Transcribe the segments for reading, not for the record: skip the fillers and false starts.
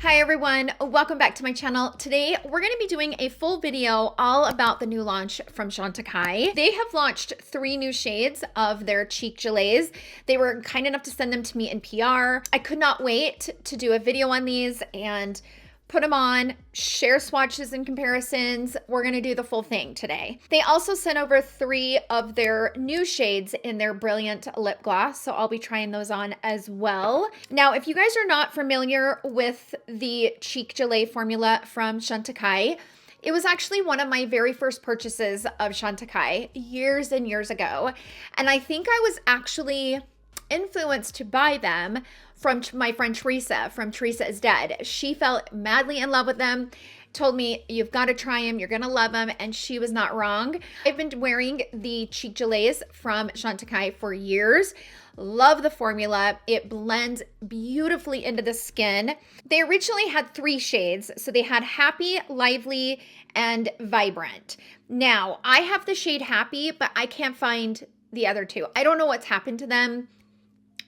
Hi everyone, welcome back to my channel. Today we're going to be doing a full video all about the new launch from Chantecaille. They have launched 3 new shades of their Cheek Gelees. They were kind enough to send them to me in PR. I could not wait to do a video on these and put them on, share swatches and comparisons. We're gonna do the full thing today. They also sent over 3 of their new shades in their Brilliant lip gloss, so I'll be trying those on as well. Now, if you guys are not familiar with the Cheek Gelee formula from Chantecaille, it was actually one of my very first purchases of Chantecaille years and years ago. And I think I was actually influenced to buy them from my friend Teresa from Teresa is Dead. She fell madly in love with them, told me, you've got to try them, you're gonna love them, and she was not wrong. I've been wearing the Cheek Gelees from Chantecaille for years. Love the formula. It blends beautifully into the skin. They originally had 3 shades. So they had Happy, Lively, and Vibrant. Now, I have the shade Happy, but I can't find the other 2. I don't know what's happened to them.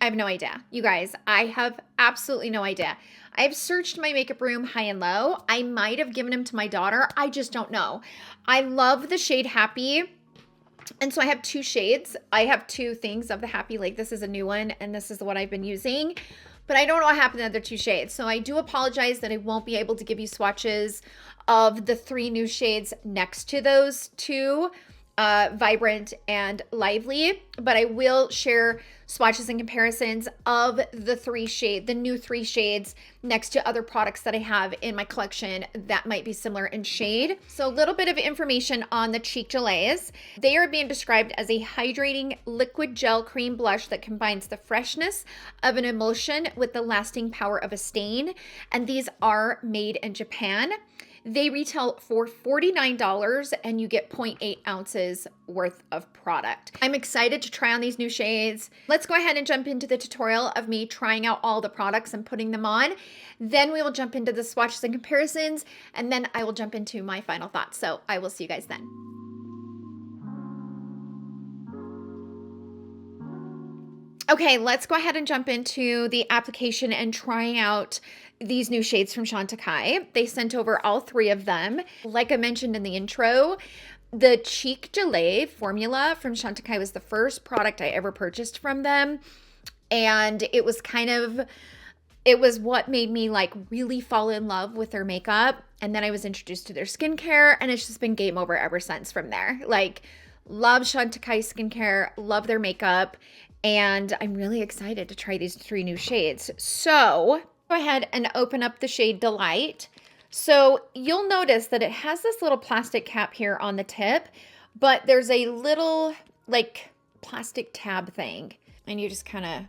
I have no idea. You guys, I have absolutely no idea. I've searched my makeup room high and low. I might have given them to my daughter. I just don't know. I love the shade Happy. And so I have 2 shades. I have 2 things of the Happy. Like this is a new one and this is the one I've been using. But I don't know what happened to the other 2 shades. So I do apologize that I won't be able to give you swatches of the 3 new shades next to those 2. Vibrant and Lively, but I will share swatches and comparisons of the new 3 shades next to other products that I have in my collection that might be similar in shade. So a little bit of information on the Cheek Gelees. They are being described as a hydrating liquid gel cream blush that combines the freshness of an emulsion with the lasting power of a stain, and these are made in Japan. They retail for $49 and you get 0.8 ounces worth of product. I'm excited to try on these new shades. Let's go ahead and jump into the tutorial of me trying out all the products and putting them on. Then we will jump into the swatches and comparisons, and then I will jump into my final thoughts. So I will see you guys then. Okay, let's go ahead and jump into the application and trying out these new shades from Chantecaille. They sent over all 3 of them. Like I mentioned in the intro, the Cheek Gelee formula from Chantecaille was the first product I ever purchased from them. And it was what made me like really fall in love with their makeup. And then I was introduced to their skincare, and it's just been game over ever since from there. Like, love Chantecaille skincare, love their makeup. And I'm really excited to try these 3 new shades. So go ahead and open up the shade Delight. So you'll notice that it has this little plastic cap here on the tip, but there's a little like plastic tab thing, and you just kind of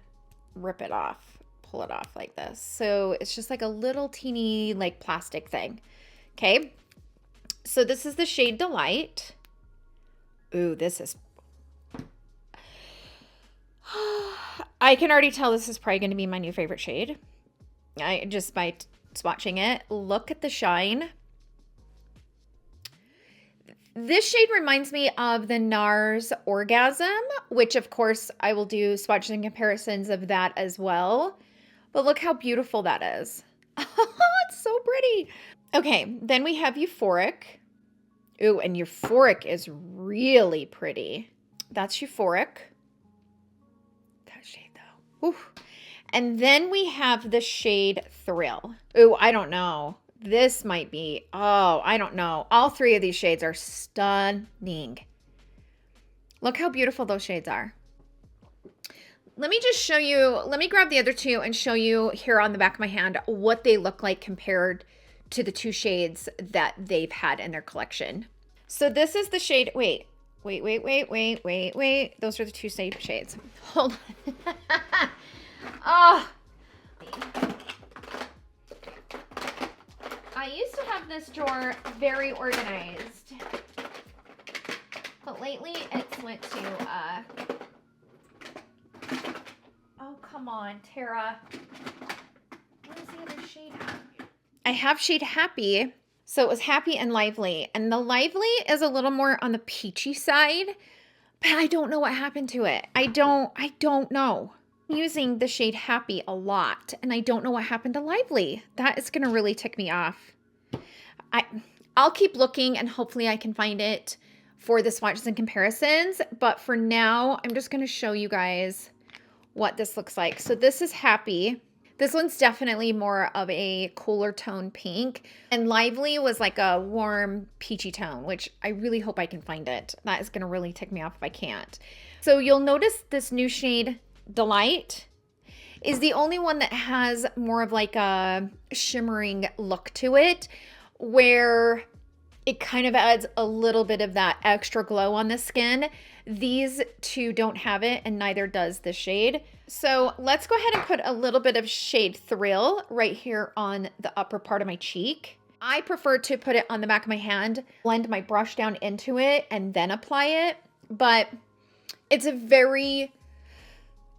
rip it off, pull it off like this. So it's just like a little teeny like plastic thing. Okay. So this is the shade Delight. Ooh, this is I can already tell this is probably going to be my new favorite shade. Just by swatching it. Look at the shine. This shade reminds me of the NARS Orgasm, which of course I will do swatches and comparisons of that as well. But look how beautiful that is. It's so pretty. Okay, then we have Euphoric. Ooh, and Euphoric is really pretty. That's Euphoric. Shade though. Ooh. And then we have the shade Thrill. Ooh, I don't know. This might be, oh, I don't know. All 3 of these shades are stunning. Look how beautiful those shades are. Let me just show you, let me grab the other 2 and show you here on the back of my hand what they look like compared to the 2 shades that they've had in their collection. So this is the shade, wait. Those are the 2 same shades. Hold on. Oh. I used to have this drawer very organized, but lately it's went to, oh, come on, Tara. Where's the other shade at? I have shade Happy. So it was Happy and Lively, and the Lively is a little more on the peachy side, but I don't know what happened to it. I don't know. using the shade Happy a lot, and I don't know what happened to Lively. That is gonna really tick me off. I'll keep looking and hopefully I can find it for the swatches and comparisons, but for now, I'm just gonna show you guys what this looks like. So this is Happy. This one's definitely more of a cooler tone pink, and Lively was like a warm peachy tone, which I really hope I can find it. That is gonna really tick me off if I can't. So you'll notice this new shade, Delight, is the only one that has more of like a shimmering look to it, where it kind of adds a little bit of that extra glow on the skin. These two don't have it, and neither does the shade. So let's go ahead and put a little bit of shade Thrill right here on the upper part of my cheek. I prefer to put it on the back of my hand, blend my brush down into it, and then apply it. But it's a very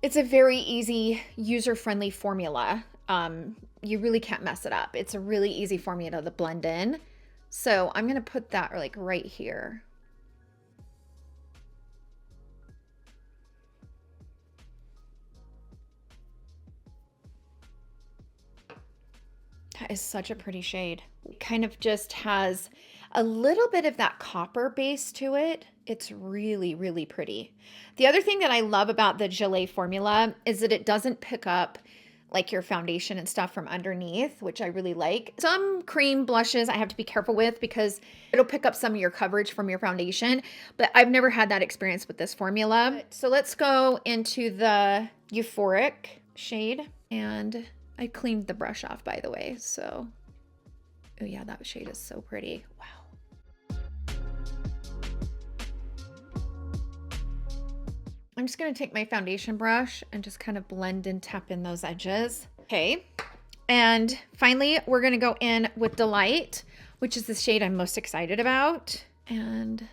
easy, user-friendly formula. You really can't mess it up. It's a really easy formula to blend in. So I'm gonna put that like right here. That is such a pretty shade. It kind of just has a little bit of that copper base to it. It's really, really pretty. The other thing that I love about the Gelée formula is that it doesn't pick up like your foundation and stuff from underneath, which I really like. Some cream blushes I have to be careful with because it'll pick up some of your coverage from your foundation, but I've never had that experience with this formula. So let's go into the Euphoric shade, and I cleaned the brush off, by the way, so, oh yeah, that shade is so pretty. Wow. I'm just gonna take my foundation brush and just kind of blend and tap in those edges. Okay, and finally, we're gonna go in with Delight, which is the shade I'm most excited about, and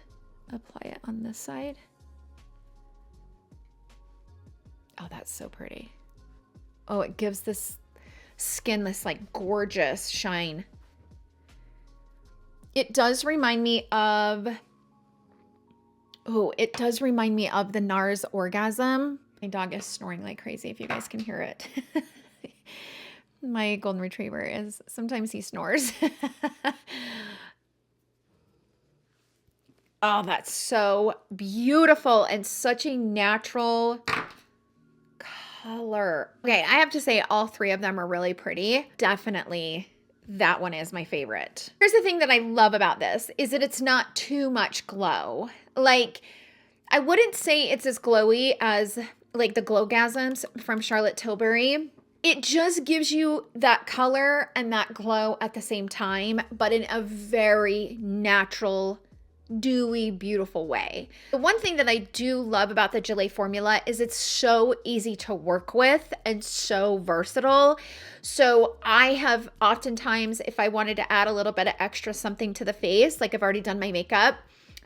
apply it on this side. Oh, that's so pretty. Oh, it gives this skin this like gorgeous shine. It does remind me of, oh, it does remind me of the NARS Orgasm. My dog is snoring like crazy if you guys can hear it. My golden retriever is, sometimes he snores. Oh, that's so beautiful and such a natural color. Okay, I have to say all three of them are really pretty. Definitely that one is my favorite. Here's the thing that I love about this is that it's not too much glow. Like, I wouldn't say it's as glowy as like the Glowgasms from Charlotte Tilbury. It just gives you that color and that glow at the same time, but in a very natural, dewy, beautiful way. The one thing that I do love about the Gelée formula is it's so easy to work with and so versatile. So I have oftentimes, if I wanted to add a little bit of extra something to the face, like I've already done my makeup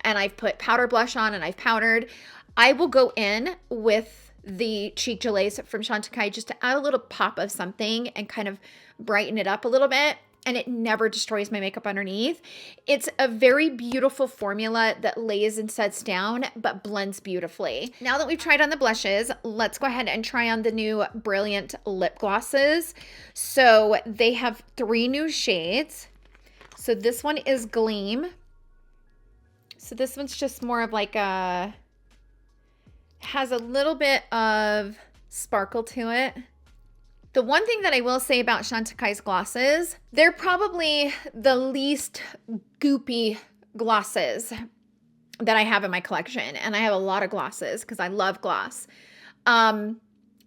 and I've put powder blush on and I've powdered, I will go in with the Cheek Gelee from Chantecaille just to add a little pop of something and kind of brighten it up a little bit. And it never destroys my makeup underneath. It's a very beautiful formula that lays and sets down, but blends beautifully. Now that we've tried on the blushes, let's go ahead and try on the new Brilliant lip glosses. So they have 3 new shades. So this one is Gleam. So this one's just more of like a, has a little bit of sparkle to it. The one thing that I will say about Chantecaille's glosses, they're probably the least goopy glosses that I have in my collection. And I have a lot of glosses because I love gloss. The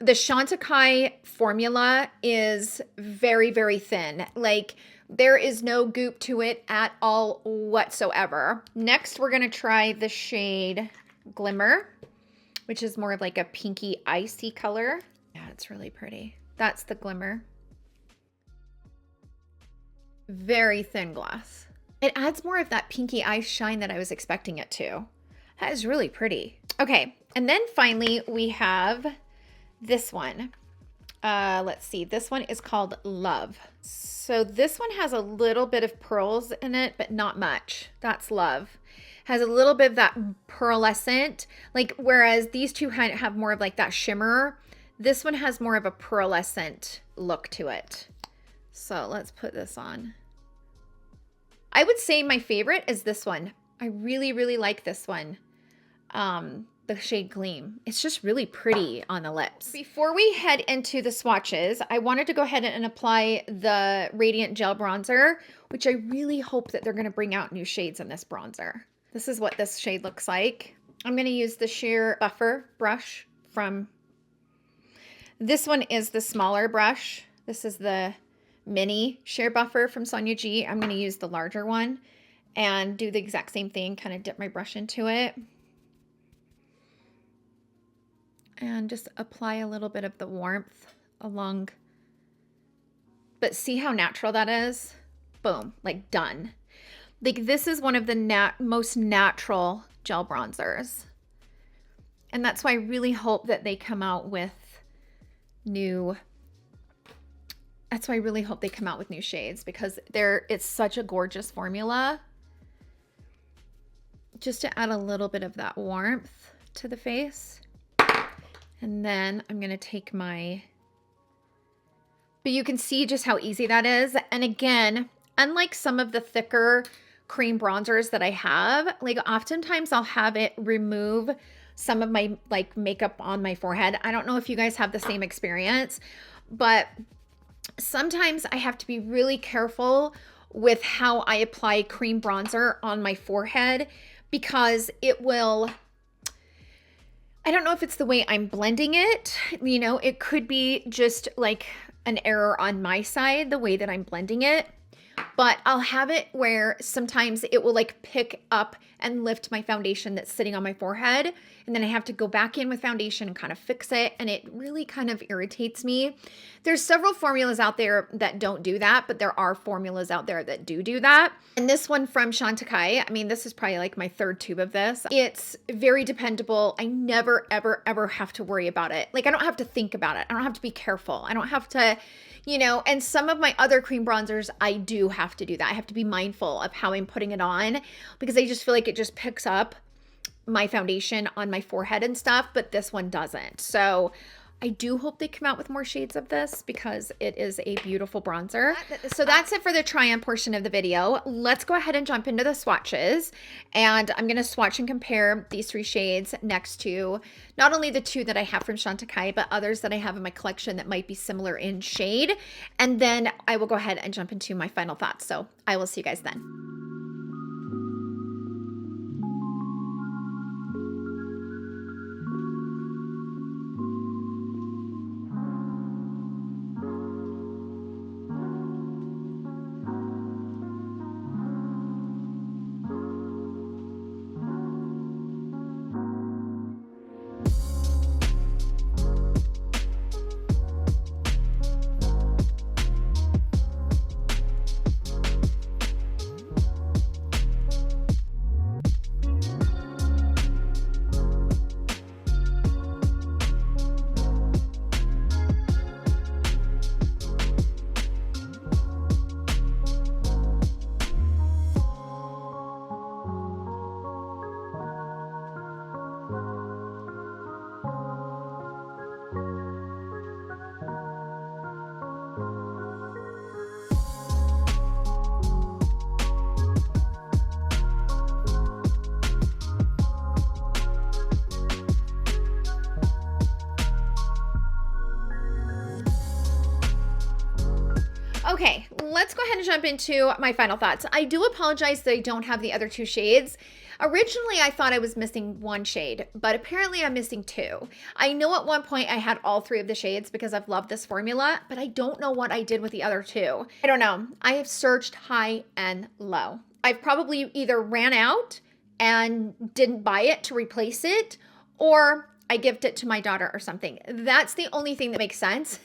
Chantecaille formula is very, very thin. Like, there is no goop to it at all whatsoever. Next, we're going to try the shade Glimmer, which is more of like a pinky icy color. Yeah, it's really pretty. That's the Glimmer. Very thin gloss. It adds more of that pinky eye shine that I was expecting it to. That is really pretty. Okay, and then finally we have this one. Let's see, this one is called Love. So this one has a little bit of pearls in it, but not much. That's Love. Has a little bit of that pearlescent, like, whereas these two have more of like that shimmer. This one has more of a pearlescent look to it. So let's put this on. I would say my favorite is this one. I really, really like this one. The shade Gleam. It's just really pretty on the lips. Before we head into the swatches, I wanted to go ahead and apply the Radiant Gel Bronzer, which I really hope that they're going to bring out new shades in this bronzer. This is what this shade looks like. I'm going to use the sheer buffer brush from... This one is the smaller brush. This is the mini sheer buffer from Sonia G. I'm going to use the larger one and do the exact same thing, kind of dip my brush into it. And just apply a little bit of the warmth along. But see how natural that is? Boom, like done. Like this is one of the most natural gel bronzers. And that's why I really hope that they come out with new... That's why I really hope they come out with new shades, because it's such a gorgeous formula. Just to add a little bit of that warmth to the face. And then I'm going to take but you can see just how easy that is. And again, unlike some of the thicker cream bronzers that I have, like oftentimes I'll have it remove some of my like makeup on my forehead. I don't know if you guys have the same experience, but sometimes I have to be really careful with how I apply cream bronzer on my forehead, because it will... I don't know if it's the way I'm blending it, you know, it could be just like an error on my side, the way that I'm blending it, but I'll have it where sometimes it will like pick up and lift my foundation that's sitting on my forehead. And then I have to go back in with foundation and kind of fix it. And it really kind of irritates me. There's several formulas out there that don't do that, but there are formulas out there that do that. And this one from Chantecaille, I mean, this is probably like my third tube of this. It's very dependable. I never, ever, ever have to worry about it. Like I don't have to think about it. I don't have to be careful. I don't have to, you know, and some of my other cream bronzers, I do have to do that. I have to be mindful of how I'm putting it on, because I just feel like it just picks up my foundation on my forehead and stuff, but this one doesn't. So I do hope they come out with more shades of this, because it is a beautiful bronzer. So that's it for the try-on portion of the video. Let's go ahead and jump into the swatches. And I'm going to swatch and compare these three shades next to not only the two that I have from Chantecaille, but others that I have in my collection that might be similar in shade. And then I will go ahead and jump into my final thoughts. So I will see you guys then. Okay, let's go ahead and jump into my final thoughts. I do apologize that I don't have the other two shades. Originally, I thought I was missing one shade, but apparently I'm missing two. I know at one point I had all three of the shades because I've loved this formula, but I don't know what I did with the other two. I don't know. I have searched high and low. I've probably either ran out and didn't buy it to replace it, or I gift it to my daughter or something. That's the only thing that makes sense.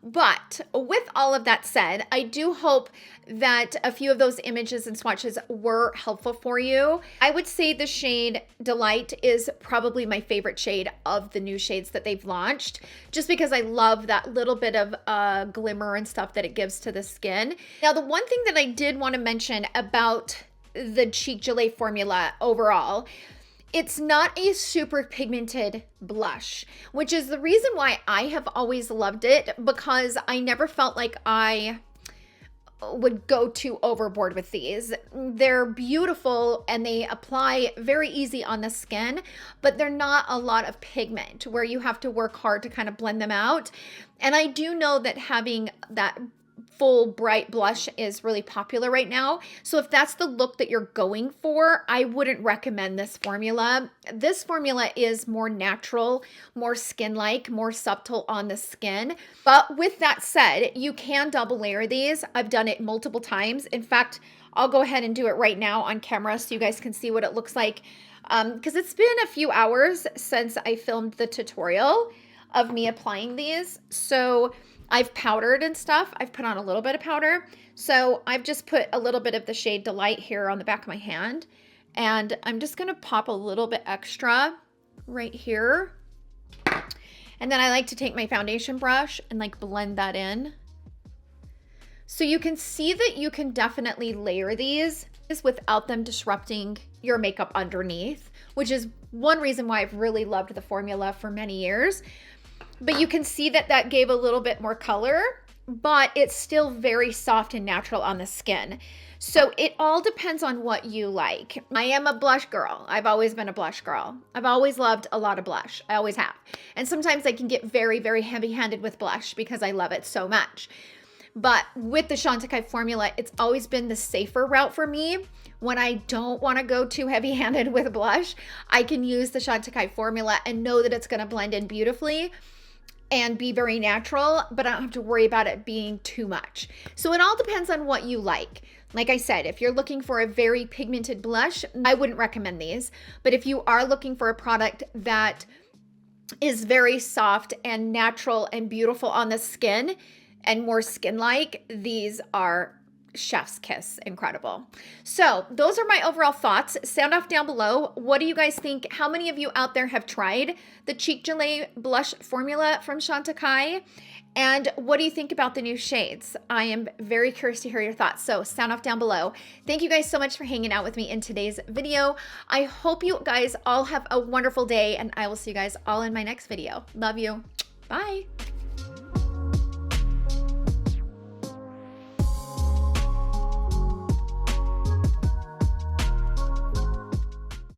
But with all of that said, I do hope that a few of those images and swatches were helpful for you. I would say the shade Delight is probably my favorite shade of the new shades that they've launched, just because I love that little bit of glimmer and stuff that it gives to the skin. Now, the one thing that I did want to mention about the Cheek Gelee formula overall It's not a super pigmented blush, which is the reason why I have always loved it, because I never felt like I would go too overboard with these. They're beautiful and they apply very easy on the skin, but they're not a lot of pigment where you have to work hard to kind of blend them out. And I do know that having that full bright blush is really popular right now. So if that's the look that you're going for, I wouldn't recommend this formula. This formula is more natural, more skin-like, more subtle on the skin. But with that said, you can double layer these. I've done it multiple times. In fact, I'll go ahead and do it right now on camera so you guys can see what it looks like. Because it's been a few hours since I filmed the tutorial of me applying these. So I've powdered and stuff. I've put on a little bit of powder. So I've just put a little bit of the shade Delight here on the back of my hand. And I'm just going to pop a little bit extra right here. And then I like to take my foundation brush and like blend that in. So you can see that you can definitely layer these without them disrupting your makeup underneath, which is one reason why I've really loved the formula for many years. But you can see that that gave a little bit more color, but it's still very soft and natural on the skin. So it all depends on what you like. I am a blush girl. I've always been a blush girl. I've always loved a lot of blush. I always have. And sometimes I can get very, very heavy-handed with blush because I love it so much. But with the Chantecaille formula, it's always been the safer route for me. When I don't want to go too heavy-handed with blush, I can use the Chantecaille formula and know that it's going to blend in beautifully and be very natural, but I don't have to worry about it being too much. So it all depends on what you like. Like I said, if you're looking for a very pigmented blush, I wouldn't recommend these. But if you are looking for a product that is very soft and natural and beautiful on the skin and more skin-like, these are chef's kiss incredible. So those are my overall thoughts. Sound off down below. What do you guys think? How many of you out there have tried the Cheek Gelee blush formula from Chantecaille? And what do you think about the new shades? I am very curious to hear your thoughts. So sound off down below. Thank you guys so much for hanging out with me in today's video. I hope you guys all have a wonderful day, and I will see you guys all in my next video. Love you. Bye.